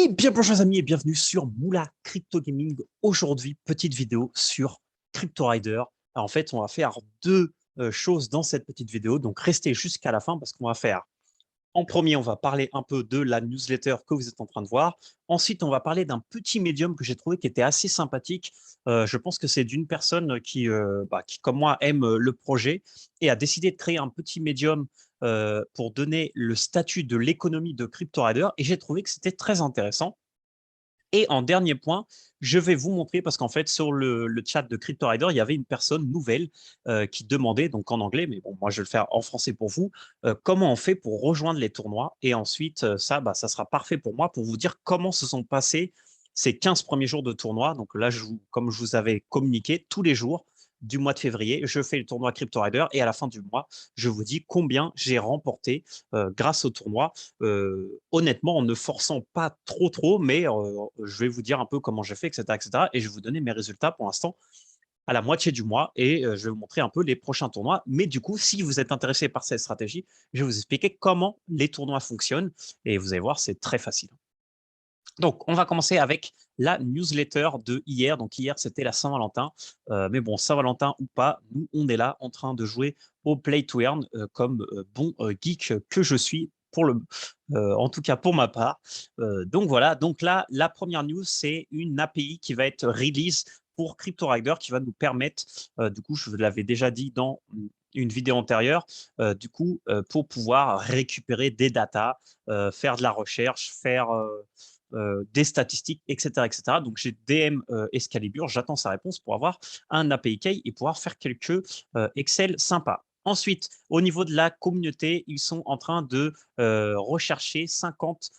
Et bien bonjour les amis et bienvenue sur Moula Crypto Gaming. Aujourd'hui, petite vidéo sur Crypto Rider. Alors, en fait, on va faire deux choses dans cette petite vidéo, donc restez jusqu'à la fin parce qu'on va faire, en premier, on va parler un peu de la newsletter que vous êtes en train de voir. Ensuite, on va parler d'un petit médium que j'ai trouvé qui était assez sympathique. Je pense que c'est d'une personne qui, comme moi, aime le projet et a décidé de créer un petit médium pour donner le statut de l'économie de CryptoRider. Et j'ai trouvé que c'était très intéressant. Et en dernier point, je vais vous montrer, parce qu'en fait, sur le chat de CryptoRider, il y avait une personne nouvelle qui demandait, donc en anglais, mais bon, moi je vais le faire en français pour vous, comment on fait pour rejoindre les tournois. Et ensuite, ça sera parfait pour moi pour vous dire comment se sont passés ces 15 premiers jours de tournoi. Donc là, comme je vous avais communiqué, tous les jours du mois de février, je fais le tournoi CryptoRider et à la fin du mois, je vous dis combien j'ai remporté grâce au tournoi. Honnêtement, en ne forçant pas trop, mais je vais vous dire un peu comment j'ai fait, etc., etc. Et je vais vous donner mes résultats pour l'instant à la moitié du mois et je vais vous montrer un peu les prochains tournois. Mais du coup, si vous êtes intéressé par cette stratégie, je vais vous expliquer comment les tournois fonctionnent et vous allez voir, c'est très facile. Donc, on va commencer avec la newsletter de hier. Donc, hier, c'était la Saint-Valentin. Mais bon, Saint-Valentin ou pas, nous, on est là en train de jouer au Play to Earn comme bon geek que je suis, en tout cas pour ma part. Donc, voilà. Donc là, la première news, c'est une API qui va être release pour CryptoRider qui va nous permettre, du coup, je vous l'avais déjà dit dans une vidéo antérieure, pour pouvoir récupérer des datas, faire de la recherche, faire des statistiques, etc., etc. Donc, j'ai DM Excalibur, j'attends sa réponse pour avoir un API key et pouvoir faire quelques Excel sympas. Ensuite, au niveau de la communauté, ils sont en train de rechercher 50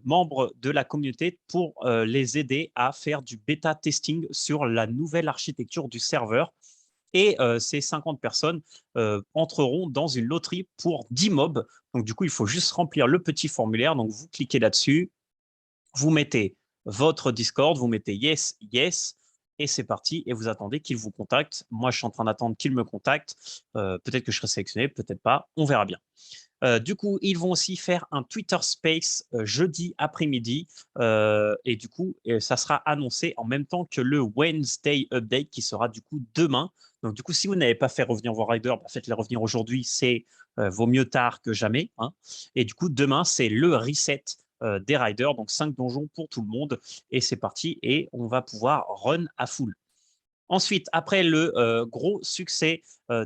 membres de la communauté pour les aider à faire du bêta testing sur la nouvelle architecture du serveur. Et ces 50 personnes entreront dans une loterie pour 10 mobs. Donc, du coup, il faut juste remplir le petit formulaire. Donc, vous cliquez là-dessus, vous mettez votre Discord, vous mettez yes, yes, et c'est parti. Et vous attendez qu'il vous contacte. Moi, je suis en train d'attendre qu'il me contacte. Peut-être que je serai sélectionné, peut-être pas. On verra bien. Du coup, ils vont aussi faire un Twitter Space jeudi après-midi. Et du coup, ça sera annoncé en même temps que le Wednesday Update qui sera du coup demain. Donc, du coup, si vous n'avez pas fait revenir vos riders, bah, faites-les revenir aujourd'hui. C'est vaut mieux tard que jamais, hein. Et du coup, demain, c'est le reset des riders. Donc, 5 donjons pour tout le monde. Et c'est parti. Et on va pouvoir run à full. Ensuite, après le gros succès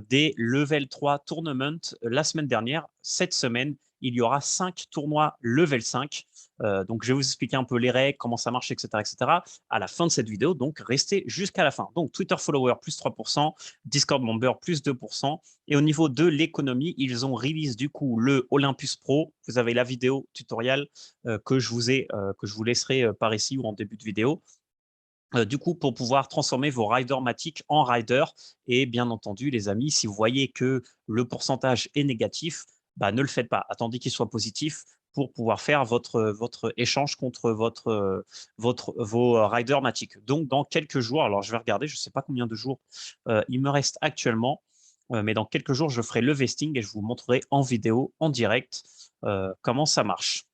des Level 3 Tournament la semaine dernière, cette semaine, il y aura 5 tournois Level 5. Donc, je vais vous expliquer un peu les règles, comment ça marche, etc., etc. à la fin de cette vidéo. Donc, restez jusqu'à la fin. Donc, Twitter follower plus 3%, Discord member plus 2%. Et au niveau de l'économie, ils ont release du coup le Olympus Pro. Vous avez la vidéo tutoriel que je vous laisserai par ici ou en début de vidéo. Du coup, pour pouvoir transformer vos riders Matic en riders. Et bien entendu, les amis, si vous voyez que le pourcentage est négatif, bah, ne le faites pas. Attendez qu'il soit positif pour pouvoir faire votre échange contre vos riders Matic. Donc, dans quelques jours, alors je vais regarder, je ne sais pas combien de jours il me reste actuellement, mais dans quelques jours, je ferai le vesting et je vous montrerai en vidéo, en direct, comment ça marche.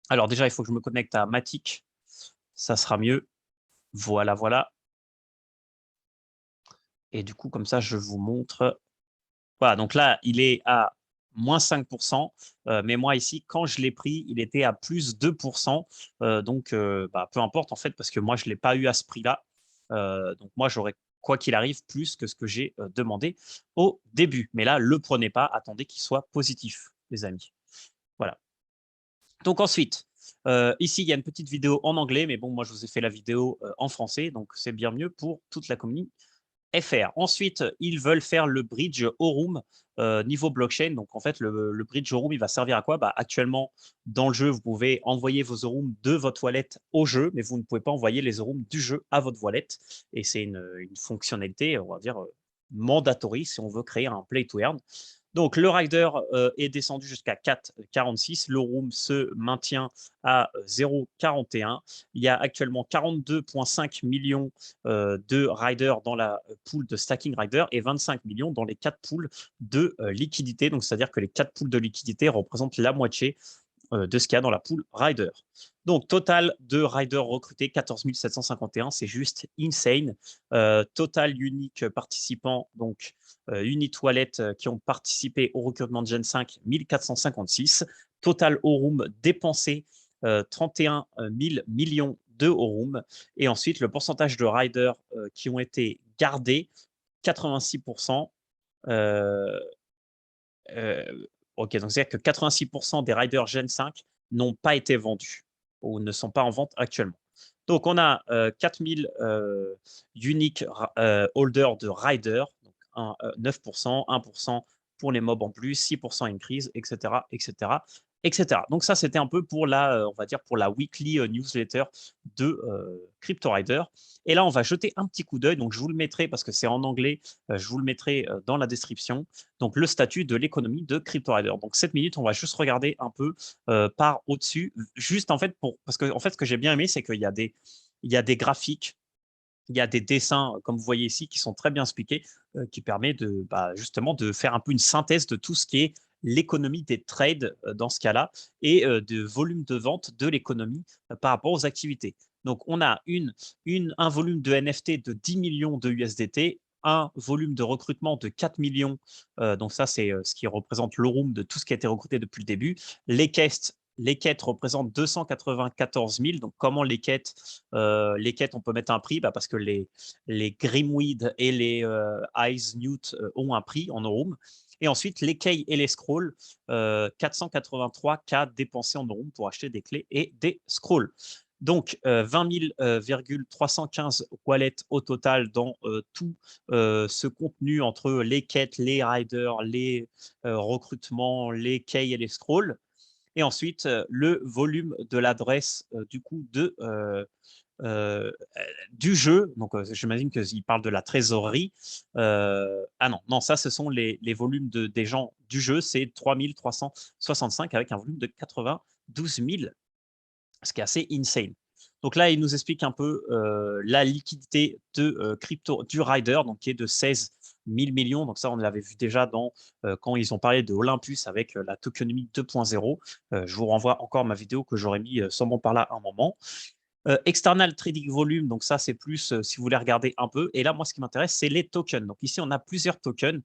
Alors déjà, il faut que je me connecte à Matic. Ça sera mieux. Voilà, voilà. Et du coup, comme ça, je vous montre. Voilà, donc là, il est à moins 5%. Mais moi, ici, quand je l'ai pris, il était à plus 2%. Donc, peu importe, en fait, parce que moi, je ne l'ai pas eu à ce prix-là. Donc, moi, j'aurais, quoi qu'il arrive, plus que ce que j'ai demandé au début. Mais là, ne le prenez pas. Attendez qu'il soit positif, les amis. Voilà. Donc, ensuite, ici, il y a une petite vidéo en anglais. Mais bon, moi, je vous ai fait la vidéo en français. Donc, c'est bien mieux pour toute la communauté. FR. Ensuite, ils veulent faire le bridge Aurum niveau blockchain. Donc, en fait, le bridge Aurum, il va servir à quoi? Bah, actuellement, dans le jeu, vous pouvez envoyer vos Aurum de votre wallet au jeu, mais vous ne pouvez pas envoyer les Aurum du jeu à votre wallet. Et c'est une fonctionnalité, on va dire, mandatory si on veut créer un play to earn. Donc, le rider est descendu jusqu'à 4,46. Le room se maintient à 0,41. Il y a actuellement 42,5 millions de riders dans la pool de stacking rider et 25 millions dans les 4 pools de liquidité. Donc, c'est-à-dire que les 4 pools de liquidité représentent la moitié de ce qu'il y a dans la pool rider. Donc, total de riders recrutés, 14 751, c'est juste insane. Total unique participants, donc Unit Wallet qui ont participé au recrutement de Gen 5, 1456. Total Aurum dépensé, 31 000 millions de Aurum. Et ensuite, le pourcentage de riders qui ont été gardés, 86%. Ok, donc c'est-à-dire que 86% des riders Gen 5 n'ont pas été vendus ou ne sont pas en vente actuellement. Donc, on a 4000 unique holders de riders, donc 9%, 1% pour les mobs en plus, 6% increase, etc., etc., etc. Donc, ça, c'était un peu pour la, on va dire, pour la weekly newsletter de CryptoRider. Et là, on va jeter un petit coup d'œil. Donc, je vous le mettrai parce que c'est en anglais. Je vous le mettrai dans la description. Donc, le statut de l'économie de CryptoRider. Donc, 7 minutes, on va juste regarder un peu par au-dessus. Juste, en fait, parce que en fait, ce que j'ai bien aimé, c'est qu'il y a des graphiques, il y a des dessins, comme vous voyez ici, qui sont très bien expliqués, qui permet justement de faire un peu une synthèse de tout ce qui est l'économie des trades dans ce cas-là et de volume de vente de l'économie par rapport aux activités. Donc, on a un volume de NFT de 10 millions de USDT, un volume de recrutement de 4 millions. Donc, ça, c'est ce qui représente l'Aurum de tout ce qui a été recruté depuis le début. Les quêtes représentent 294 000. Donc, comment les quêtes, on peut mettre un prix parce que les Grimweed et les Eyes Newt ont un prix en Aurum. Et ensuite, les keys et les scrolls, 483K dépensés en Aurum pour acheter des clés et des scrolls. Donc, 20 315 wallets au total dans tout ce contenu entre les quêtes, les riders, les recrutements, les keys et les scrolls. Et ensuite, le volume de l'adresse du coup du jeu. Donc, j'imagine qu'il parle de la trésorerie. Ah non, ça, ce sont les volumes des gens du jeu. C'est 3365 avec un volume de 92 000, ce qui est assez insane. Donc là, il nous explique un peu la liquidité de crypto du Rider, donc qui est de 16 000 millions. Donc ça, on l'avait vu déjà quand ils ont parlé de Olympus avec la tokenomics 2.0. Je vous renvoie encore ma vidéo que j'aurais mis sûrement par là un moment. External Trading Volume, donc ça, c'est plus si vous voulez regarder un peu. Et là, moi, ce qui m'intéresse, c'est les tokens. Donc ici, on a plusieurs tokens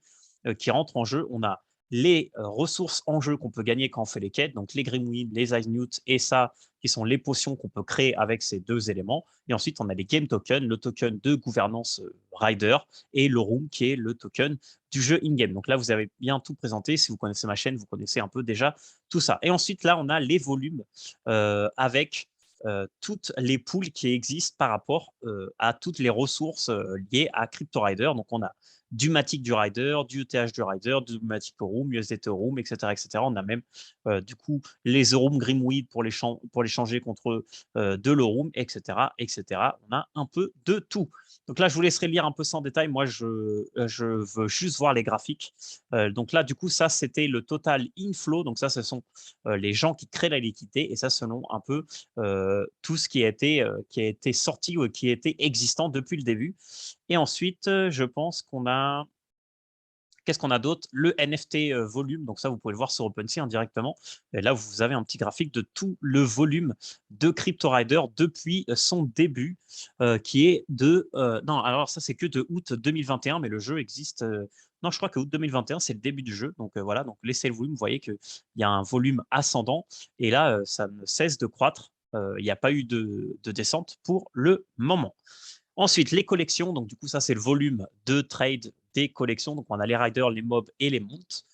qui rentrent en jeu. On a les ressources en jeu qu'on peut gagner quand on fait les quêtes, donc les Grimweed, les Ice Newt et ça, qui sont les potions qu'on peut créer avec ces deux éléments. Et ensuite, on a les Game Tokens, le token de gouvernance Rider et le Room, qui est le token du jeu in-game. Donc là, vous avez bien tout présenté. Si vous connaissez ma chaîne, vous connaissez un peu déjà tout ça. Et ensuite, là, on a les volumes avec toutes les pools qui existent par rapport à toutes les ressources liées à CryptoRider. Donc, on a du Matic du Rider, du ETH du Rider, du Matic Aurum, USDT Aurum, etc., etc. On a même du coup les Aurum Grimweed pour les changer contre de l'Aurum, etc., etc. On a un peu de tout. Donc là, je vous laisserai lire un peu ça en détail. Moi, je veux juste voir les graphiques. Donc là, du coup, ça, c'était le total inflow. Donc ça, ce sont les gens qui créent la liquidité. Et ça, selon un peu tout ce qui a été sorti ou qui a été existant depuis le début. Et ensuite, je pense qu'on a… Qu'est-ce qu'on a d'autre? Le NFT volume, donc ça, vous pouvez le voir sur OpenSea indirectement. Et là, vous avez un petit graphique de tout le volume de CryptoRider depuis son début, qui est de… non, alors ça, c'est que de août 2021, mais le jeu existe… non, je crois que août 2021, c'est le début du jeu. Donc voilà, donc laissez le volume, vous voyez qu'il y a un volume ascendant. Et là, ça ne cesse de croître. Il n'y a pas eu de descente pour le moment. Ensuite, les collections. Donc, du coup, ça, c'est le volume de trade des collections. Donc, on a les riders, les mobs et les montes.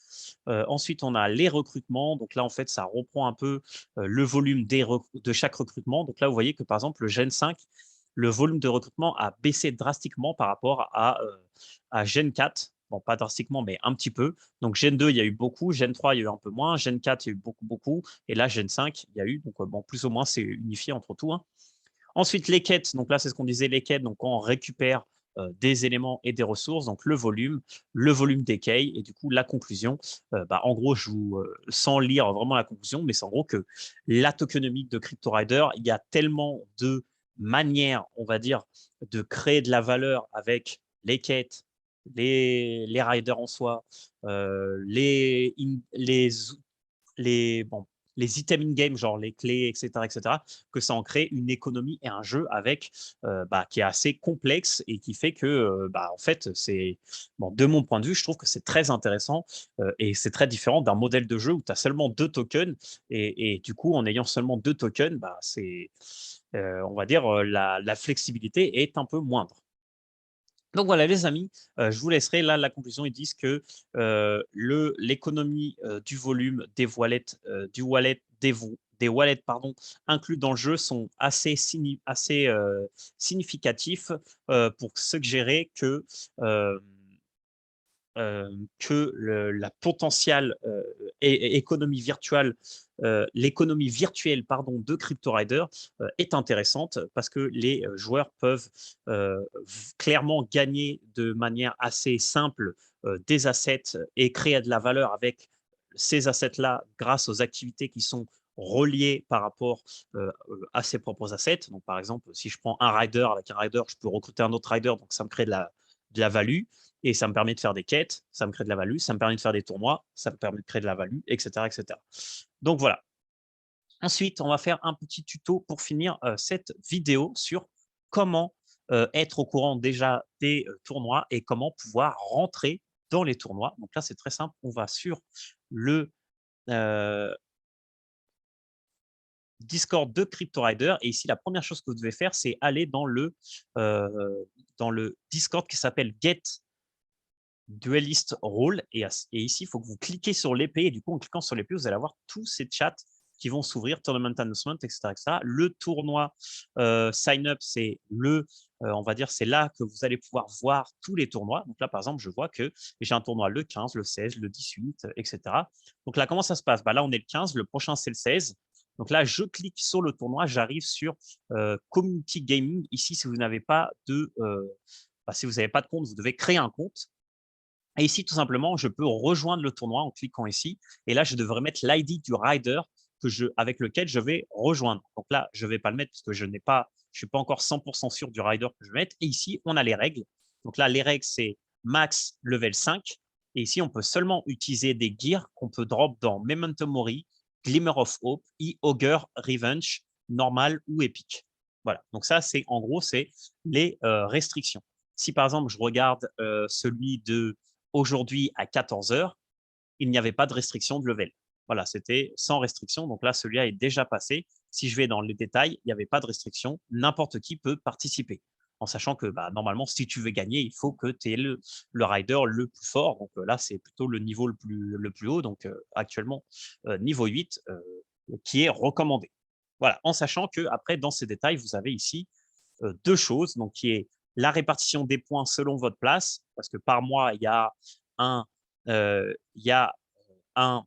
Ensuite, on a les recrutements. Donc là, en fait, ça reprend un peu le volume de chaque recrutement. Donc là, vous voyez que, par exemple, le Gen 5, le volume de recrutement a baissé drastiquement par rapport à Gen 4. Bon, pas drastiquement, mais un petit peu. Donc, Gen 2, il y a eu beaucoup. Gen 3, il y a eu un peu moins. Gen 4, il y a eu beaucoup, beaucoup. Et là, Gen 5, il y a eu. Donc, bon, plus ou moins, c'est unifié entre tout. Hein. Ensuite, les quêtes. Donc là, c'est ce qu'on disait, les quêtes. Donc, on récupère des éléments et des ressources, donc le volume des keys, et du coup, la conclusion. En gros, je vous, sans lire vraiment la conclusion, mais c'est en gros que la tokenomique de CryptoRider, il y a tellement de manières, on va dire, de créer de la valeur avec les quêtes, les riders en soi, les, bon, les items in-game, genre les clés, etc., que ça en crée une économie et un jeu avec qui est assez complexe et qui fait que, en fait, c'est bon, de mon point de vue, je trouve que c'est très intéressant et c'est très différent d'un modèle de jeu où tu as seulement 2 tokens et du coup, en ayant seulement 2 tokens, on va dire, la flexibilité est un peu moindre. Donc voilà, les amis, je vous laisserai. Là, la conclusion, ils disent que l'économie du volume des wallets, des wallets pardon, inclus dans le jeu sont assez significatifs pour suggérer euh, que la potentielle économie virtuelle, l'économie virtuelle pardon, de CryptoRider est intéressante parce que les joueurs peuvent clairement gagner de manière assez simple des assets et créer de la valeur avec ces assets-là grâce aux activités qui sont reliées par rapport à ses propres assets. Donc, par exemple, si je prends un rider, avec un rider, je peux recruter un autre rider, donc ça me crée de la value et ça me permet de faire des quêtes, ça me crée de la value, ça me permet de faire des tournois, ça me permet de créer de la value, etc. etc. Donc voilà. Ensuite, on va faire un petit tuto pour finir cette vidéo sur comment être au courant déjà des tournois et comment pouvoir rentrer dans les tournois. Donc là, c'est très simple. On va sur le Discord de CryptoRider. Et ici, la première chose que vous devez faire, c'est aller dans le Discord qui s'appelle Get Duelist Role. Et ici, il faut que vous cliquez sur l'épée. Et du coup, en cliquant sur l'épée, vous allez avoir tous ces chats qui vont s'ouvrir, Tournament Announcement, etc., etc. Le tournoi Sign Up, c'est on va dire, c'est là que vous allez pouvoir voir tous les tournois. Donc là, par exemple, je vois que j'ai un tournoi le 15, le 16, le 18, etc. Donc là, comment ça se passe? Là, on est le 15, le prochain, c'est le 16. Donc là, je clique sur le tournoi, j'arrive sur Community Gaming. Ici, si vous n'avez pas si vous n'avez pas de compte, vous devez créer un compte. Et ici, tout simplement, je peux rejoindre le tournoi en cliquant ici. Et là, je devrais mettre l'ID du rider avec lequel je vais rejoindre. Donc là, je ne vais pas le mettre parce que je ne suis pas encore 100% sûr du rider que je vais mettre. Et ici, on a les règles. Donc là, les règles, c'est max level 5. Et ici, on peut seulement utiliser des gears qu'on peut drop dans Memento Mori, Glimmer of Hope, E-Augur, Revenge, Normal ou Epic. Voilà. Donc ça, en gros, c'est les restrictions. Si par exemple, je regarde celui de aujourd'hui à 14 heures, il n'y avait pas de restriction de level. Voilà, c'était sans restriction. Donc là, celui-là est déjà passé. Si je vais dans les détails, il n'y avait pas de restriction. N'importe qui peut participer. En sachant que normalement, si tu veux gagner, il faut que tu aies le rider le plus fort. Donc là, c'est plutôt le niveau le plus haut. Donc actuellement, niveau 8, qui est recommandé. Voilà, en sachant que après, dans ces détails, vous avez ici 2 choses. Donc, qui est la répartition des points selon votre place, parce que par mois, il y a il y a un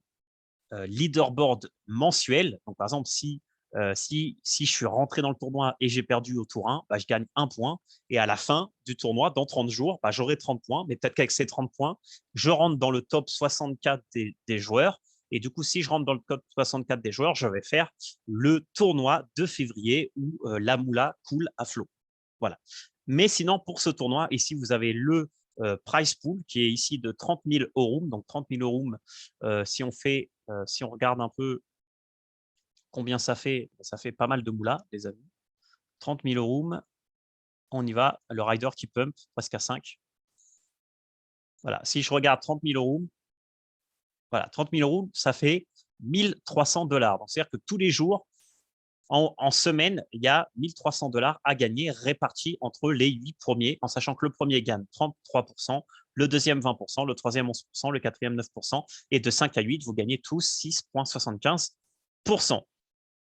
leaderboard mensuel. Donc, par exemple, si je suis rentré dans le tournoi et j'ai perdu au tour 1, je gagne 1 point. Et à la fin du tournoi, dans 30 jours, j'aurai 30 points. Mais peut-être qu'avec ces 30 points, je rentre dans le top 64 des joueurs. Et du coup, si je rentre dans le top 64 des joueurs, je vais faire le tournoi de février où la moula coule à flot. Voilà. Mais sinon, pour ce tournoi, ici, vous avez le price pool qui est ici de 30 000 euros. Donc, 30 000 euros, si on regarde un peu combien ça fait pas mal de moula, les amis. 30 000 euros, on y va. Le rider qui pump presque à 5. Voilà. Si je regarde 30 000 euros, voilà, 30 000 euros, ça fait 1 300 $. Donc, c'est-à-dire que tous les jours, en semaine, il y a 1 300 $ à gagner répartis entre les 8 premiers, en sachant que le premier gagne 33%, le deuxième 20%, le troisième 11%, le quatrième 9%, et de 5 à 8, vous gagnez tous 6,75%.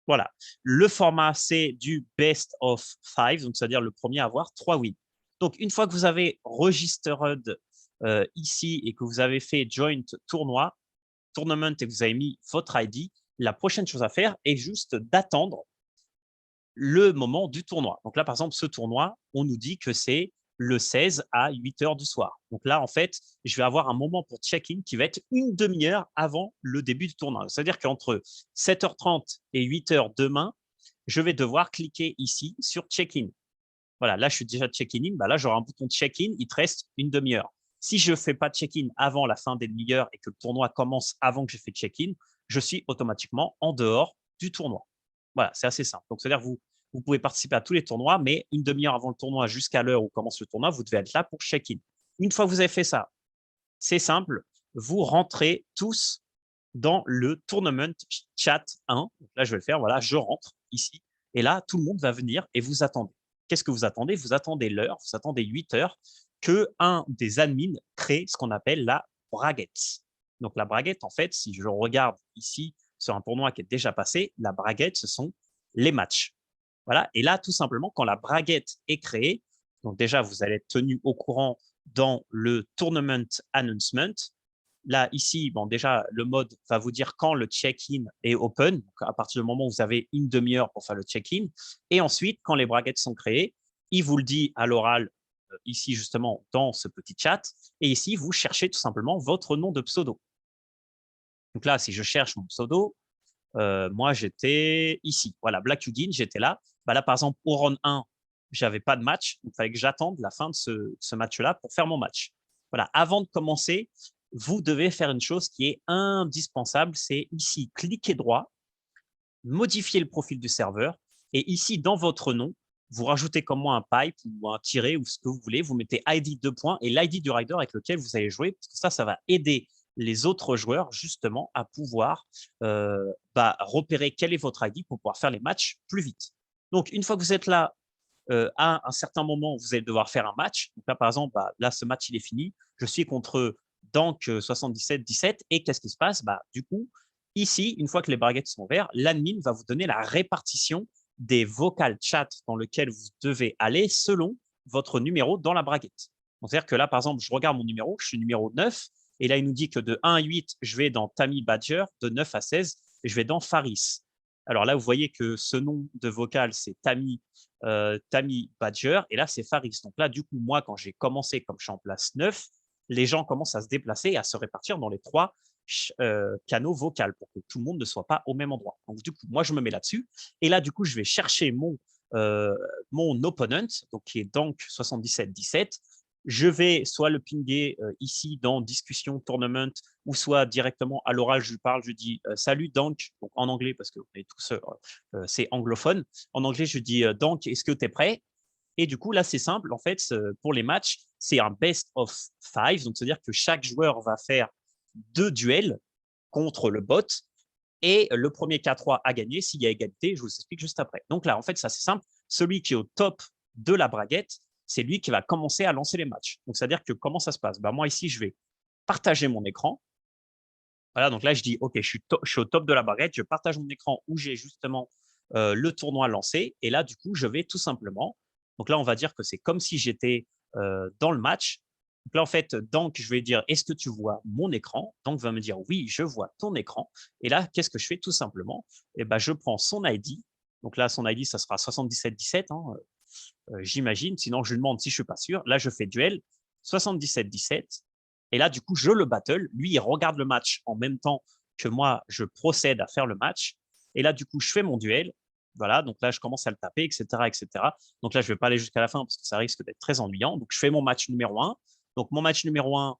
Voilà. Le format, c'est du best of 5, donc c'est-à-dire le premier à avoir 3 wins. Donc, une fois que vous avez registered ici et que vous avez fait joint tournament et que vous avez mis votre ID, la prochaine chose à faire est juste d'attendre le moment du tournoi. Donc là, par exemple, ce tournoi, on nous dit que c'est le 16 à 8 heures du soir. Donc là, en fait, je vais avoir un moment pour check-in qui va être une demi-heure avant le début du tournoi. C'est-à-dire qu'entre 7h30 et 8h demain, je vais devoir cliquer ici sur check-in. Voilà, là, je suis déjà check-in. Là, j'aurai un bouton de check-in. Il te reste une demi-heure. Si je ne fais pas de check-in avant la fin des demi-heures et que le tournoi commence avant que j'ai fait check-in, je suis automatiquement en dehors du tournoi. Voilà, c'est assez simple. Donc, c'est-à-dire que vous pouvez participer à tous les tournois, mais une demi-heure avant le tournoi, jusqu'à l'heure où commence le tournoi, vous devez être là pour check-in. Une fois que vous avez fait ça, c'est simple, vous rentrez tous dans le tournament chat 1. Donc là, je vais le faire. Voilà, je rentre ici. Et là, tout le monde va venir et vous attendez. Qu'est-ce que vous attendez? Vous attendez l'heure, vous attendez 8 heures que un des admins crée ce qu'on appelle la braguette. Donc la braguette, en fait, si je regarde ici sur un tournoi qui est déjà passé, la braguette, ce sont les matchs. Voilà. Et là, tout simplement, quand la braguette est créée, donc déjà, vous allez être tenu au courant dans le tournament announcement. Là, ici, bon, déjà, le mode va vous dire quand le check-in est open, donc à partir du moment où vous avez une demi-heure pour faire le check-in. Et ensuite, quand les braguettes sont créées, il vous le dit à l'oral, ici, justement, dans ce petit chat. Et ici, vous cherchez tout simplement votre nom de pseudo. Donc là, si je cherche mon pseudo, moi, j'étais ici. Voilà, Black Udin, j'étais là. Bah là, par exemple, au round 1, j'avais pas de match. Donc, il fallait que j'attende la fin de ce match-là pour faire mon match. Voilà, avant de commencer, vous devez faire une chose qui est indispensable. C'est ici, cliquez droit, modifier le profil du serveur. Et ici, dans votre nom, vous rajoutez comme moi un pipe ou un tiret ou ce que vous voulez. Vous mettez ID 2 points et l'ID du rider avec lequel vous allez jouer. Parce que ça va aider les autres joueurs justement à pouvoir repérer quel est votre ID pour pouvoir faire les matchs plus vite. Donc, une fois que vous êtes là, à un certain moment, vous allez devoir faire un match. Donc là, par exemple, là, ce match, il est fini. Je suis contre Dank 77-17. Et qu'est-ce qui se passe? Du coup, ici, une fois que les braguettes sont vertes, l'admin va vous donner la répartition des vocal chats dans lesquels vous devez aller selon votre numéro dans la braguette. C'est-à-dire que là, par exemple, je regarde mon numéro, je suis numéro 9, et là, il nous dit que de 1 à 8, je vais dans Tammy Badger, de 9 à 16, je vais dans Faris. Alors là, vous voyez que ce nom de vocal, c'est Tammy Badger, et là, c'est Faris. Donc là, du coup, moi, quand j'ai commencé, comme je suis en place 9, les gens commencent à se déplacer et à se répartir dans les 3 canaux vocaux pour que tout le monde ne soit pas au même endroit. Donc, du coup, moi, je me mets là-dessus. Et là, du coup, je vais chercher mon opponent, donc qui est Dank 77-17. Je vais soit le pinguer ici dans discussion tournament ou soit directement à l'oral, je lui parle, je dis salut Dank, donc en anglais parce que on est tous, c'est anglophone. En anglais, je dis Dank, est-ce que tu es prêt? Et du coup, là, c'est simple. En fait, pour les matchs, c'est un best of 5. Donc, c'est-à-dire que chaque joueur va faire 2 duels contre le bot. Et le premier K3 a gagné. S'il y a égalité, je vous explique juste après. Donc là, en fait, ça, c'est simple. Celui qui est au top de la braguette, c'est lui qui va commencer à lancer les matchs. Donc, c'est-à-dire que comment ça se passe? Moi, ici, je vais partager mon écran. Voilà, donc là, je dis, OK, je suis au top de la braguette. Je partage mon écran où j'ai justement le tournoi lancé. Et là, du coup, je vais tout simplement. Donc là, on va dire que c'est comme si j'étais dans le match. Donc là, en fait, donc, je vais dire, est-ce que tu vois mon écran? Donc, va me dire, oui, je vois ton écran. Et là, qu'est-ce que je fais tout simplement? Je prends son ID. Donc là, son ID, ça sera 7717, hein, j'imagine. Sinon, je lui demande si je suis pas sûr. Là, je fais duel 77-17. Et là, du coup, je le battle. Lui, il regarde le match en même temps que moi, je procède à faire le match. Et là, du coup, je fais mon duel. Voilà, donc là, je commence à le taper, etc., etc. Donc là, je ne vais pas aller jusqu'à la fin parce que ça risque d'être très ennuyant. Donc, je fais mon match numéro 1. Donc, mon match numéro 1,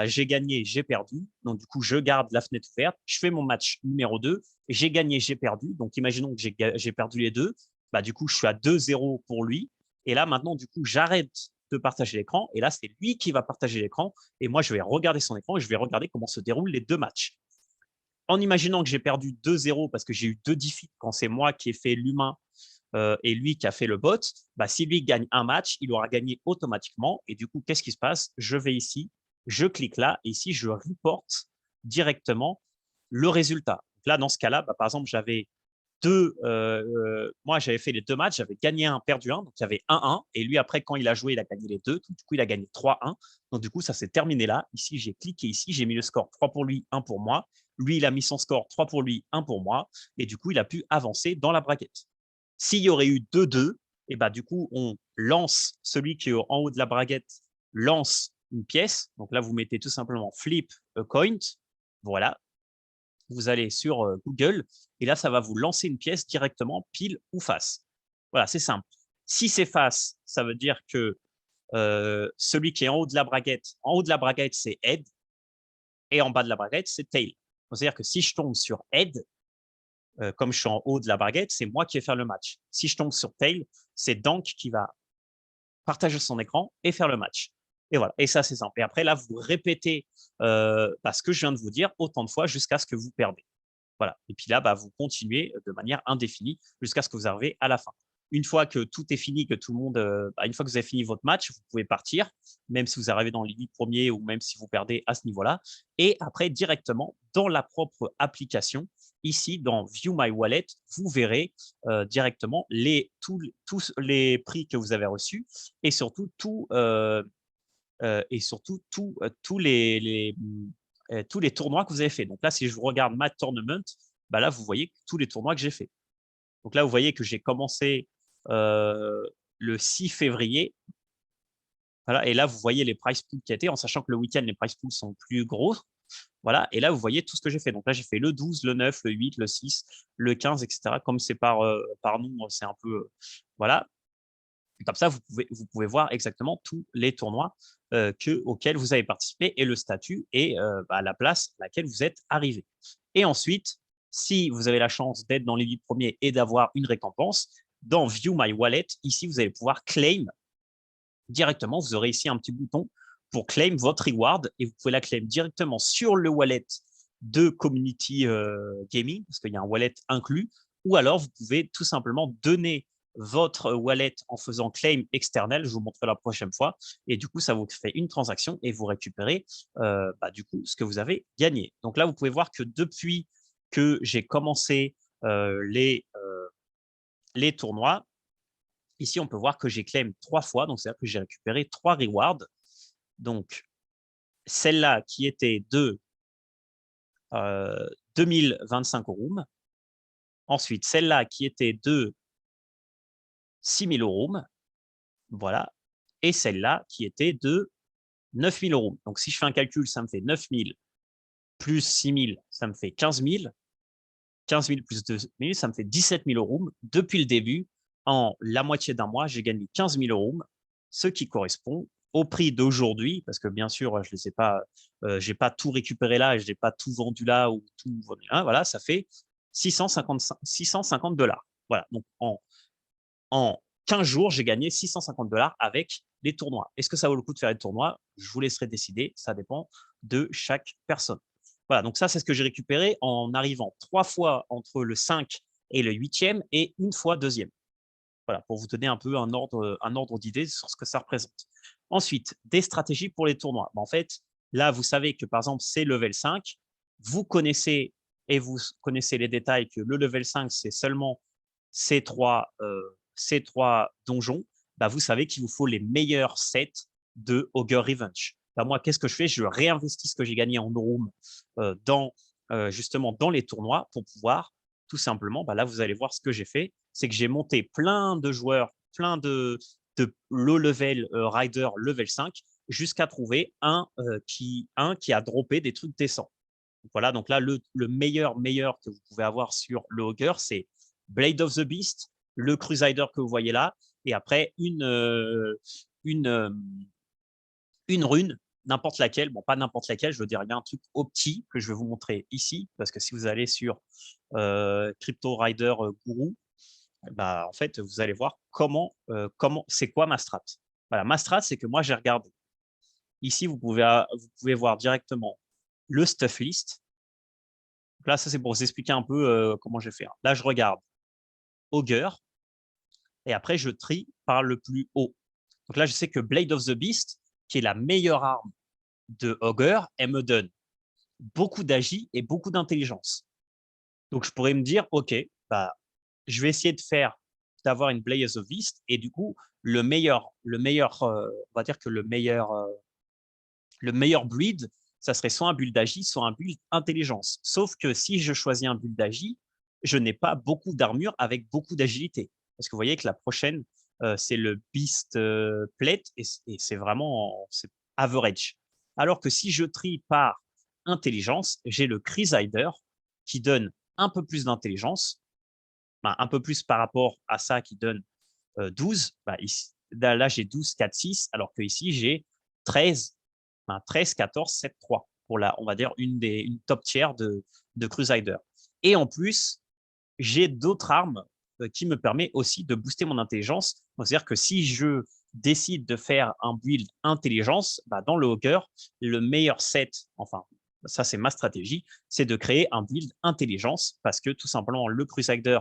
j'ai gagné, j'ai perdu. Donc, du coup, je garde la fenêtre ouverte. Je fais mon match numéro 2. J'ai gagné, j'ai perdu. Donc, imaginons que j'ai perdu les deux. Du coup, je suis à 2-0 pour lui. Et là, maintenant, du coup, j'arrête de partager l'écran. Et là, c'est lui qui va partager l'écran. Et moi, je vais regarder son écran et je vais regarder comment se déroulent les 2 matchs. En imaginant que j'ai perdu 2-0 parce que j'ai eu 2 defeats quand c'est moi qui ai fait l'humain et lui qui a fait le bot, si lui gagne un match, il aura gagné automatiquement. Et du coup, qu'est-ce qui se passe? Je vais ici, je clique là, et ici, je reporte directement le résultat. Donc là, dans ce cas-là, par exemple, j'avais moi, j'avais fait les 2 matchs, j'avais gagné un, perdu un, donc il y avait 1-1. Et lui, après, quand il a joué, il a gagné les 2. Du coup, il a gagné 3-1. Donc, du coup, ça s'est terminé là. Ici, j'ai cliqué ici, j'ai mis le score 3 pour lui, 1 pour moi. Lui, il a mis son score 3 pour lui, 1 pour moi. Et du coup, il a pu avancer dans la braquette. S'il y aurait eu 2-2, et du coup, on lance celui qui est en haut de la braquette, lance une pièce. Donc là, vous mettez tout simplement flip a coin. Voilà. Vous allez sur Google et là, ça va vous lancer une pièce directement pile ou face. Voilà, c'est simple. Si c'est face, ça veut dire que celui qui est en haut de la braquette, c'est head et en bas de la braquette, c'est tail. C'est-à-dire que si je tombe sur Head, comme je suis en haut de la baguette, c'est moi qui vais faire le match. Si je tombe sur Tail, c'est Dank qui va partager son écran et faire le match. Et voilà. Et ça, c'est simple. Et après, là, vous répétez ce que je viens de vous dire autant de fois jusqu'à ce que vous perdez. Voilà. Et puis là, vous continuez de manière indéfinie jusqu'à ce que vous arrivez à la fin. Une fois que tout est fini, que tout le monde, une fois que vous avez fini votre match, vous pouvez partir, même si vous arrivez dans les 8 premiers ou même si vous perdez à ce niveau-là. Et après, directement dans la propre application, ici dans View My Wallet, vous verrez directement tous les prix que vous avez reçus et surtout tous les tournois que vous avez fait. Donc là, si je regarde ma tournament, là, vous voyez tous les tournois que j'ai fait. Donc là, vous voyez que j'ai commencé le 6 février. Voilà, et là, vous voyez les price pools qui étaient, en sachant que le week-end, les price pools sont plus gros. Voilà, et là, vous voyez tout ce que j'ai fait. Donc là, j'ai fait le 12, le 9, le 8, le 6, le 15, etc. Comme c'est par nom, c'est un peu… voilà. Comme ça, vous pouvez voir exactement tous les tournois auxquels vous avez participé et le statut et la place à laquelle vous êtes arrivé. Et ensuite, si vous avez la chance d'être dans les 8 premiers et d'avoir une récompense, dans View My Wallet, ici, vous allez pouvoir claim directement. Vous aurez ici un petit bouton pour claim votre reward et vous pouvez la claim directement sur le wallet de Community Gaming, parce qu'il y a un wallet inclus, ou alors vous pouvez tout simplement donner votre wallet en faisant claim external, je vous montrerai la prochaine fois, et du coup, ça vous fait une transaction et vous récupérez du coup ce que vous avez gagné. Donc là, vous pouvez voir que depuis que j'ai commencé les tournois, ici, on peut voir que j'ai claim 3 fois, donc c'est-à-dire que j'ai récupéré 3 rewards. Donc, celle-là qui était de 2025 euros. Ensuite, celle-là qui était de 6000 euros. Voilà. Et celle-là qui était de 9000 euros. Donc, si je fais un calcul, ça me fait 9000 plus 6000, ça me fait 15 000. 15 000 plus 2 000, ça me fait 17 000 euros. Depuis le début, en la moitié d'un mois, j'ai gagné 15 000 euros, ce qui correspond au prix d'aujourd'hui, parce que bien sûr, je les ai pas, j'ai pas tout récupéré là et je n'ai pas tout vendu là ou tout vendu là. Voilà, ça fait 650 $. Voilà, donc en 15 jours, j'ai gagné 650 $ avec les tournois. Est-ce que ça vaut le coup de faire les tournois? Je vous laisserai décider, ça dépend de chaque personne. Voilà, donc ça, c'est ce que j'ai récupéré en arrivant 3 fois entre le 5 et le 8e et une fois 2e. Voilà, pour vous donner un peu un ordre d'idée sur ce que ça représente. Ensuite, des stratégies pour les tournois. En fait, là, vous savez que par exemple, c'est level 5. Vous connaissez les détails que le level 5, c'est seulement ces trois donjons. Vous savez qu'il vous faut les meilleurs sets de Ogre Revenge. Moi, qu'est-ce que je fais? Je réinvestis ce que j'ai gagné en room justement dans les tournois pour pouvoir tout simplement, là, vous allez voir ce que j'ai fait, c'est que j'ai monté plein de joueurs, plein de low level rider level 5 jusqu'à trouver un qui a droppé des trucs décents. Voilà, donc là, le meilleur que vous pouvez avoir sur le Ogre, c'est Blade of the Beast, le Crusader que vous voyez là, et après une rune, n'importe laquelle, bon, pas n'importe laquelle, je veux dire, il y a un truc opti que je vais vous montrer ici, parce que si vous allez sur Crypto Rider Guru, en fait, vous allez voir c'est quoi ma strat. Voilà, ma strat, c'est que moi, j'ai regardé. Ici, vous pouvez voir directement le stuff list. Là, ça, c'est pour vous expliquer un peu comment j'ai fait. Là, je regarde Ogre, et après, je trie par le plus haut. Donc là, je sais que Blade of the Beast, qui est la meilleure arme de Ogre, elle me donne beaucoup d'agi et beaucoup d'intelligence. Donc, je pourrais me dire, OK, je vais essayer d'avoir une Blade of the Beast, et du coup, on va dire que le meilleur build, ça serait soit un build d'agi, soit un build intelligence. Sauf que si je choisis un build d'agi, je n'ai pas beaucoup d'armure avec beaucoup d'agilité. Parce que vous voyez que la prochaine, c'est le Beast Plate, et c'est vraiment average. Alors que si je trie par intelligence, j'ai le Crusader qui donne un peu plus d'intelligence, un peu plus par rapport à ça qui donne 12. Ici, là, j'ai 12, 4, 6, alors que ici, j'ai 13, 13, 14, 7, 3. pour on va dire, une top tier de Crusader. Et en plus, j'ai d'autres armes qui me permettent aussi de booster mon intelligence. C'est-à-dire que si je décide de faire un build intelligence, bah, dans le Hawker, le meilleur set, enfin, ça c'est ma stratégie, c'est de créer un build intelligence parce que tout simplement le Crusader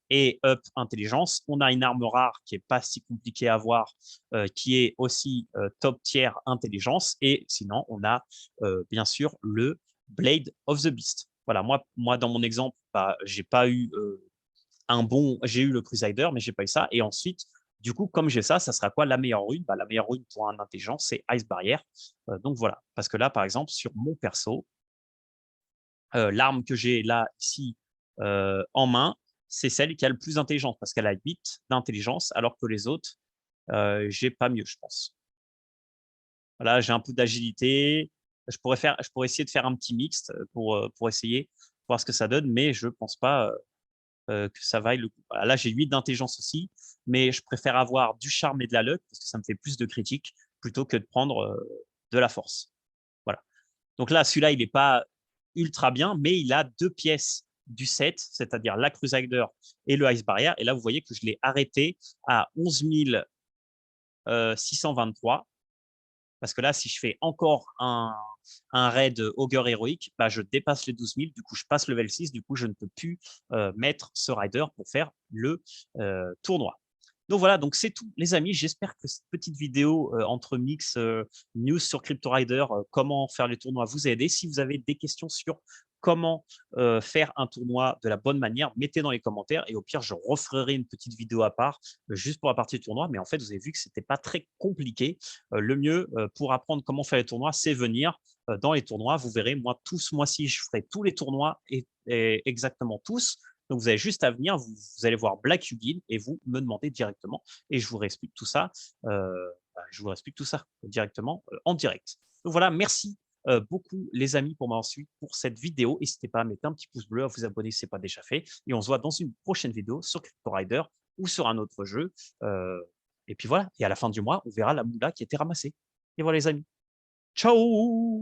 est up intelligence. On a une arme rare qui est pas si compliquée à avoir, qui est aussi top tier intelligence. Et sinon, on a bien sûr le Blade of the Beast. Voilà, moi dans mon exemple, bah, j'ai pas eu j'ai eu le Crusader, mais j'ai pas eu ça. Et ensuite, du coup, comme j'ai ça, ça sera quoi la meilleure rune? Bah, la meilleure rune pour un intelligence, c'est Ice Barrière. Donc voilà, parce que là, par exemple, sur mon perso, l'arme que j'ai là, ici, en main, c'est celle qui a le plus d'intelligence, parce qu'elle a 8 d'intelligence, alors que les autres, j'ai pas mieux, je pense. Voilà, j'ai un peu d'agilité. Je pourrais essayer de faire un petit mixte pour essayer, voir ce que ça donne, mais je pense pas que ça vaille le coup. Voilà, là, j'ai 8 d'intelligence aussi, mais je préfère avoir du charme et de la luck parce que ça me fait plus de critiques plutôt que de prendre de la force. Voilà. Donc là, celui-là, il n'est pas ultra bien, mais il a 2 pièces du set, c'est-à-dire la Crusader et le Ice Barrier. Et là, vous voyez que je l'ai arrêté à 11 623. Parce que là, si je fais encore un raid Ogre héroïque, bah, je dépasse les 12 000. Du coup, je passe level 6. Du coup, je ne peux plus mettre ce rider pour faire le tournoi. Donc voilà, donc c'est tout, les amis. J'espère que cette petite vidéo entre mix news sur Crypto Rider, comment faire les tournois, vous a aidé. Si vous avez des questions sur comment faire un tournoi de la bonne manière, mettez dans les commentaires et au pire, je referai une petite vidéo à part juste pour la partie du tournoi. Mais en fait, vous avez vu que c'était pas très compliqué. Le mieux pour apprendre comment faire les tournois, c'est venir dans les tournois. Vous verrez, moi, tout ce mois-ci, je ferai tous les tournois et exactement tous. Donc, vous avez juste à venir, vous allez voir Black Hugin et vous me demandez directement et je vous explique tout ça. Je vous explique tout ça directement en direct. Donc voilà, merci beaucoup les amis pour m'avoir suivi pour cette vidéo. N'hésitez pas à mettre un petit pouce bleu, à vous abonner si ce n'est pas déjà fait. Et on se voit dans une prochaine vidéo sur Crypto Rider ou sur un autre jeu. Et puis voilà, et à la fin du mois, on verra la moula qui a été ramassée. Et voilà les amis. Ciao!